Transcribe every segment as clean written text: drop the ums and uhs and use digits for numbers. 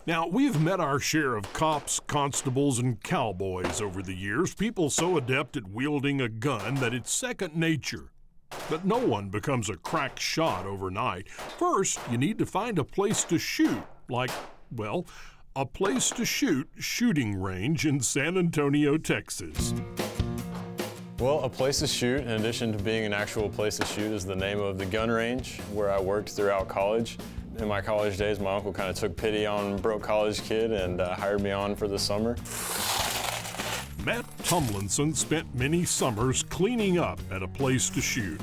Now, we've met our share of cops, constables, and cowboys over the years, people so adept at wielding a gun that it's second nature. But no one becomes a crack shot overnight. First, you need to find a place to shoot, like, well, a place to shoot shooting range in San Antonio, Texas. Well, a place to shoot, in addition to being an actual place to shoot, is the name of the gun range where I worked throughout college. In my college days, my uncle kind of took pity on a broke college kid and hired me on for the summer. Matt Tumlinson spent many summers cleaning up at a place to shoot.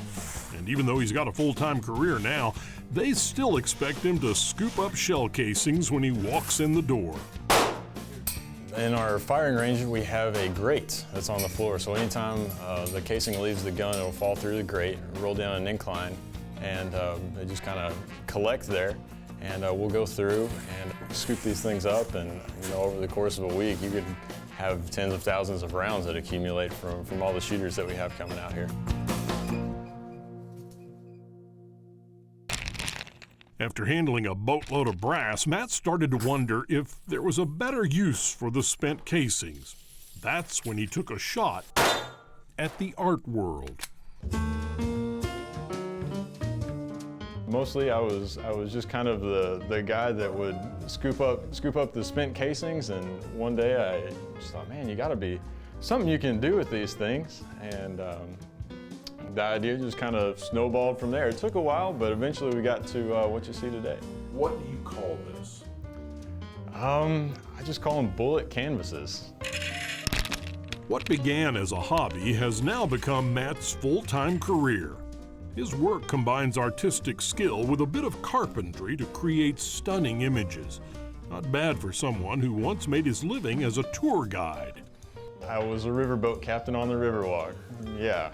And even though he's got a full-time career now, they still expect him to scoop up shell casings when he walks in the door. In our firing range, we have a grate that's on the floor. So anytime the casing leaves the gun, it'll fall through the grate, roll down an incline, and they just kind of collect there. And we'll go through and scoop these things up, and over the course of a week, you could have tens of thousands of rounds that accumulate from all the shooters that we have coming out here. After handling a boatload of brass, Matt started to wonder if there was a better use for the spent casings. That's when he took a shot at the art world. Mostly I was just kind of the guy that would scoop up the spent casings, and one day I just thought, man, you gotta be something you can do with these things. And the idea just kind of snowballed from there. It took a while, but eventually we got to what you see today. What do you call this? I just call them bullet canvases. What began as a hobby has now become Matt's full-time career. His work combines artistic skill with a bit of carpentry to create stunning images. Not bad for someone who once made his living as a tour guide. I was a riverboat captain on the Riverwalk. Yeah.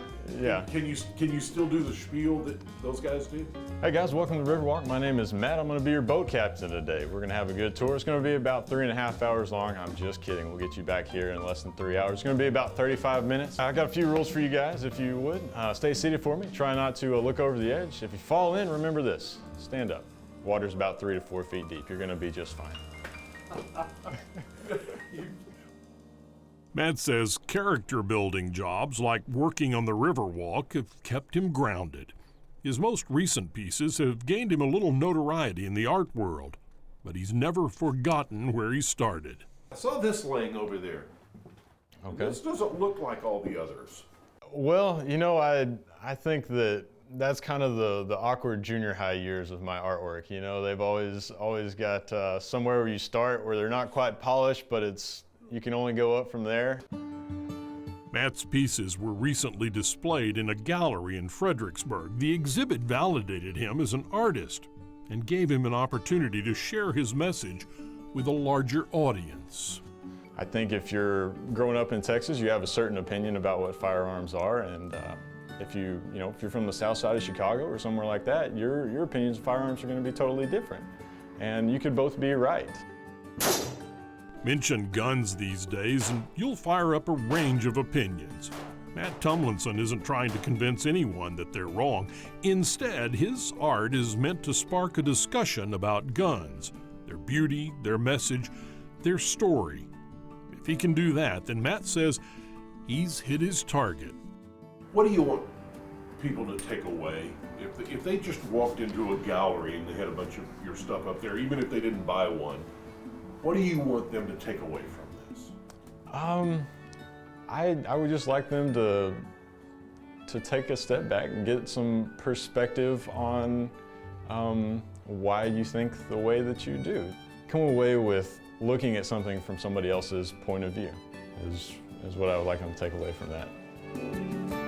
Can you still do the spiel that those guys do? Hey guys, welcome to Riverwalk. My name is Matt. I'm going to be your boat captain today. We're going to have a good tour. It's going to be about 3.5 hours long. I'm just kidding. We'll get you back here in less than 3 hours. It's going to be about 35 minutes. I got a few rules for you guys, if you would. Stay seated for me. Try not to look over the edge. If you fall in, remember this. Stand up. Water's about 3 to 4 feet deep. You're going to be just fine. Matt says character building jobs like working on the Riverwalk have kept him grounded. His most recent pieces have gained him a little notoriety in the art world, but he's never forgotten where he started. I saw this laying over there. Okay. This doesn't look like all the others. Well, I think that's kind of the awkward junior high years of my artwork. They've always got somewhere where you start where they're not quite polished, but you can only go up from there. Matt's pieces were recently displayed in a gallery in Fredericksburg. The exhibit validated him as an artist and gave him an opportunity to share his message with a larger audience. I think if you're growing up in Texas, you have a certain opinion about what firearms are, and if you're from the south side of Chicago or somewhere like that, your opinions of firearms are going to be totally different, and you could both be right. Mention guns these days and you'll fire up a range of opinions. Matt Tumlinson isn't trying to convince anyone that they're wrong. Instead, his art is meant to spark a discussion about guns, their beauty, their message, their story. If he can do that, then Matt says he's hit his target. What do you want people to take away? If they just walked into a gallery and they had a bunch of your stuff up there, even if they didn't buy one, what do you want them to take away from this? I would just like them to take a step back and get some perspective on why you think the way that you do. Come away with looking at something from somebody else's point of view is what I would like them to take away from that.